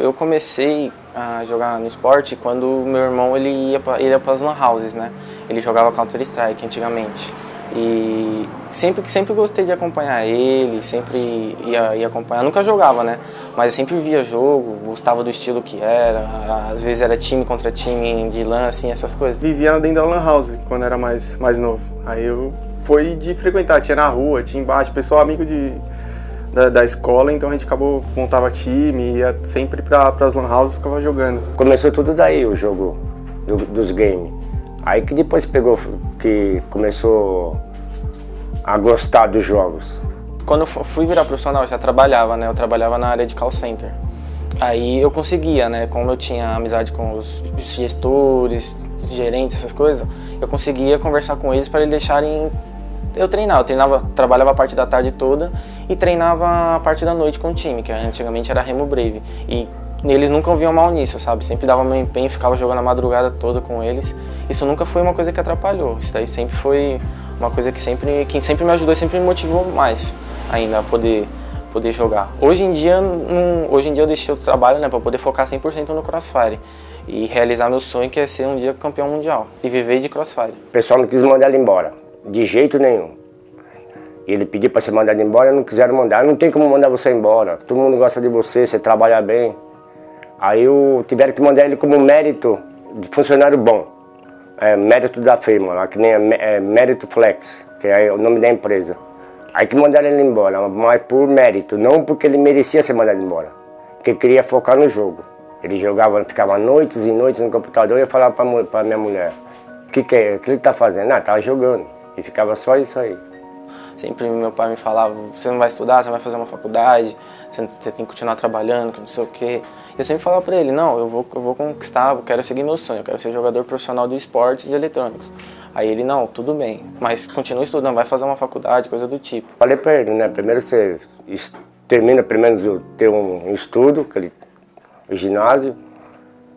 eu comecei a jogar no esporte quando meu irmão ele ia para as lan houses, né? Ele jogava Counter Strike antigamente. E sempre gostei de acompanhar ele, sempre ia acompanhar, nunca jogava, né? Mas eu sempre via jogo, gostava do estilo que era, às vezes era time contra time de LAN, assim, essas coisas. Vivia dentro da lan house quando era mais novo, aí eu fui de frequentar, tinha na rua, tinha embaixo, pessoal amigo da escola, então a gente montava time, ia sempre para as lan houses e ficava jogando. Começou tudo daí o jogo dos games. Aí que depois que começou a gostar dos jogos. Quando eu fui virar profissional, eu já trabalhava, né? Eu trabalhava na área de call center. Aí eu conseguia, né? Como eu tinha amizade com os gestores, os gerentes, essas coisas, eu conseguia conversar com eles para eles deixarem eu treinava, trabalhava a parte da tarde toda e treinava a parte da noite com o time, que antigamente era Remo Brave. E eles nunca viam mal nisso, sabe? Sempre dava meu empenho, ficava jogando a madrugada toda com eles. Isso nunca foi uma coisa que atrapalhou. Isso daí sempre foi uma coisa que sempre me ajudou e sempre me motivou mais ainda a poder jogar. Hoje em dia eu deixei o trabalho, né, para poder focar 100% no Crossfire e realizar meu sonho, que é ser um dia campeão mundial e viver de Crossfire. O pessoal não quis mandar ele embora, de jeito nenhum. Ele pediu para ser mandado embora, não quiseram mandar. Não tem como mandar você embora, todo mundo gosta de você, você trabalha bem. Aí tiveram que mandar ele como mérito de funcionário bom. Mérito da firma, lá, que nem Mérito Flex, que é o nome da empresa. Aí que mandaram ele embora, mas por mérito, não porque ele merecia ser mandado embora. Porque queria focar no jogo. Ele jogava, ficava noites e noites no computador e eu falava para minha mulher, o que ele está fazendo? Ah, estava jogando. E ficava só isso aí. Sempre meu pai me falava, você não vai estudar, você vai fazer uma faculdade, você tem que continuar trabalhando, que não sei o quê. Eu sempre falava pra ele, não, eu vou conquistar, eu quero seguir meu sonho, eu quero ser jogador profissional de esportes e de eletrônicos. Aí ele, não, tudo bem, mas continua estudando, vai fazer uma faculdade, coisa do tipo. Falei pra ele, né, primeiro você termina primeiro ter um estudo, o ginásio,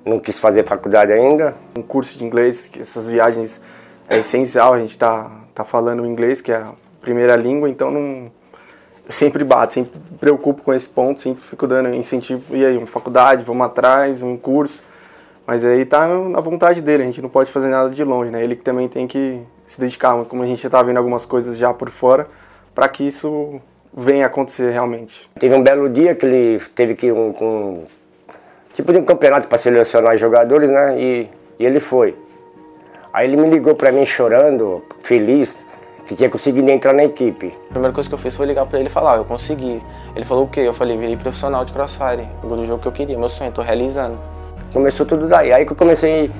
não quis fazer faculdade ainda. Um curso de inglês, essas viagens é essencial, a gente tá falando inglês, que é a primeira língua, então eu sempre bato, sempre me preocupo com esse ponto, sempre fico dando incentivo, e aí, uma faculdade, vamos atrás, um curso, mas aí tá na vontade dele, a gente não pode fazer nada de longe, né? Ele que também tem que se dedicar, como a gente já tá vendo algumas coisas já por fora, para que isso venha a acontecer realmente. Teve um belo dia que ele teve que tipo de um campeonato para selecionar jogadores, né? E ele foi. Aí ele me ligou para mim chorando, feliz, que tinha conseguido entrar na equipe. A primeira coisa que eu fiz foi ligar pra ele e falar, eu consegui. Ele falou o quê? Eu falei, virei profissional de Crossfire, do jogo que eu queria, meu sonho, tô realizando. Começou tudo daí, aí que eu comecei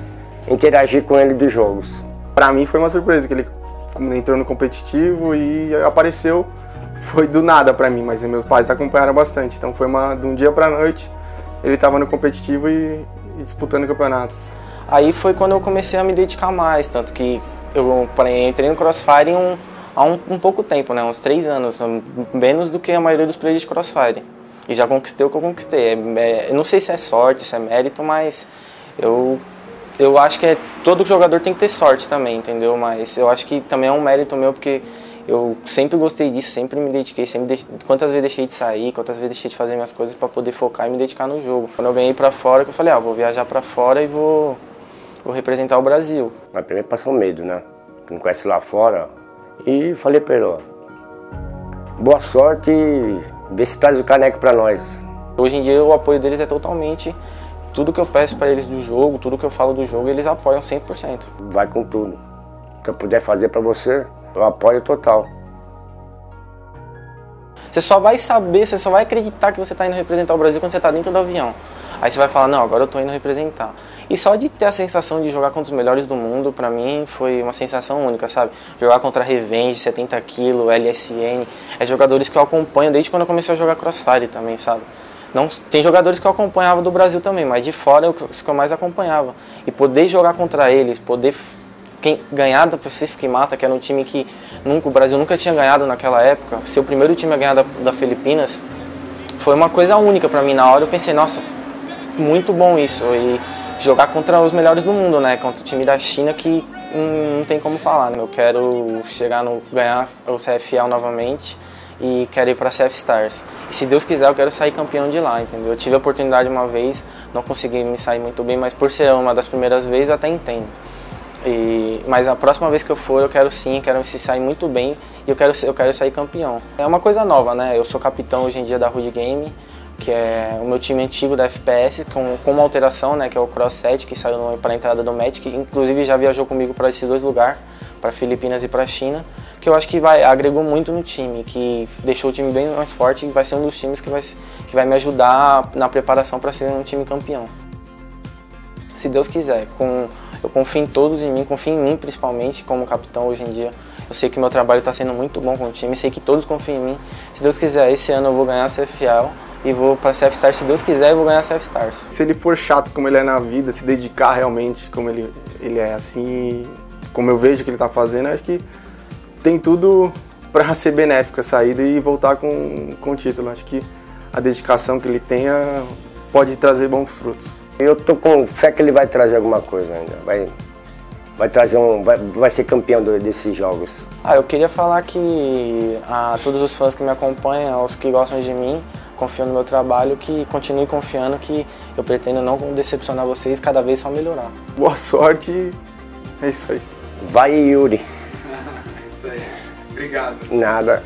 a interagir com ele dos jogos. Pra mim foi uma surpresa, que ele entrou no competitivo e apareceu, foi do nada pra mim, mas meus pais acompanharam bastante, então foi de um dia pra noite, ele tava no competitivo e disputando campeonatos. Aí foi quando eu comecei a me dedicar mais, tanto que eu entrei no Crossfire há um pouco tempo, né? Uns 3 anos, menos do que a maioria dos players de Crossfire. E já conquistei o que eu conquistei. Eu não sei se é sorte, se é mérito, mas eu acho que todo jogador tem que ter sorte também, entendeu? Mas eu acho que também é um mérito meu, porque eu sempre gostei disso, sempre me dediquei, quantas vezes deixei de sair, quantas vezes deixei de fazer minhas coisas para poder focar e me dedicar no jogo. Quando eu ganhei pra fora, eu falei, vou viajar pra fora e vou representar o Brasil. Mas primeiro passou medo, né? Que não conhece lá fora. E falei pra ele, boa sorte e vê se traz o caneco pra nós. Hoje em dia o apoio deles é totalmente, tudo que eu peço pra eles do jogo, tudo que eu falo do jogo, eles apoiam 100%. Vai com tudo. O que eu puder fazer pra você, eu apoio total. Você só vai saber, você só vai acreditar que você tá indo representar o Brasil quando você tá dentro do avião. Aí você vai falar, não, agora eu tô indo representar. E só de ter a sensação de jogar contra os melhores do mundo, pra mim, foi uma sensação única, sabe? Jogar contra Revenge, 70 kg, LSN, jogadores que eu acompanho desde quando eu comecei a jogar Crossfire também, sabe? Não, tem jogadores que eu acompanhava do Brasil também, mas de fora os que eu mais acompanhava. E poder jogar contra eles, poder ganhar da Pacific Mata, que era um time que o Brasil nunca tinha ganhado naquela época, ser o primeiro time a ganhar da Filipinas, foi uma coisa única pra mim. Na hora eu pensei, nossa, muito bom isso. E jogar contra os melhores do mundo, né? Contra o time da China, que não tem como falar, né? Eu quero ganhar o CFL novamente e quero ir para a CF Stars. E se Deus quiser, eu quero sair campeão de lá, entendeu? Eu tive a oportunidade uma vez, não consegui me sair muito bem, mas por ser uma das primeiras vezes, eu até entendo. Mas a próxima vez que eu for, eu quero sim, quero se sair muito bem e eu quero sair campeão. É uma coisa nova, né? Eu sou capitão hoje em dia da Rude Game, que é o meu time antigo da FPS, com uma alteração, né? Que é o Cross 7, que saiu para a entrada do Match, que inclusive já viajou comigo para esses dois lugares, para Filipinas e para China, que eu acho que agregou muito no time, que deixou o time bem mais forte e vai ser um dos times que vai me ajudar na preparação para ser um time campeão. Se Deus quiser, eu confio em todos em mim, confio em mim principalmente como capitão hoje em dia. Eu sei que meu trabalho está sendo muito bom com o time, sei que todos confiam em mim. Se Deus quiser, esse ano eu vou ganhar a CFL e vou para a CF Stars. Se Deus quiser, eu vou ganhar a CF Stars. Se ele for chato como ele é na vida, se dedicar realmente como ele é assim, como eu vejo que ele está fazendo, acho que tem tudo para ser benéfico a saída e voltar com o título. Acho que a dedicação que ele tenha pode trazer bons frutos. Eu tô com fé que ele vai trazer alguma coisa ainda. Vai ser campeão desses jogos. Eu queria falar que a todos os fãs que me acompanham, aos que gostam de mim, confiam no meu trabalho, que continue confiando, que eu pretendo não decepcionar vocês, cada vez só melhorar. Boa sorte, é isso aí. Vai, Yuri. É isso aí. Obrigado. Nada.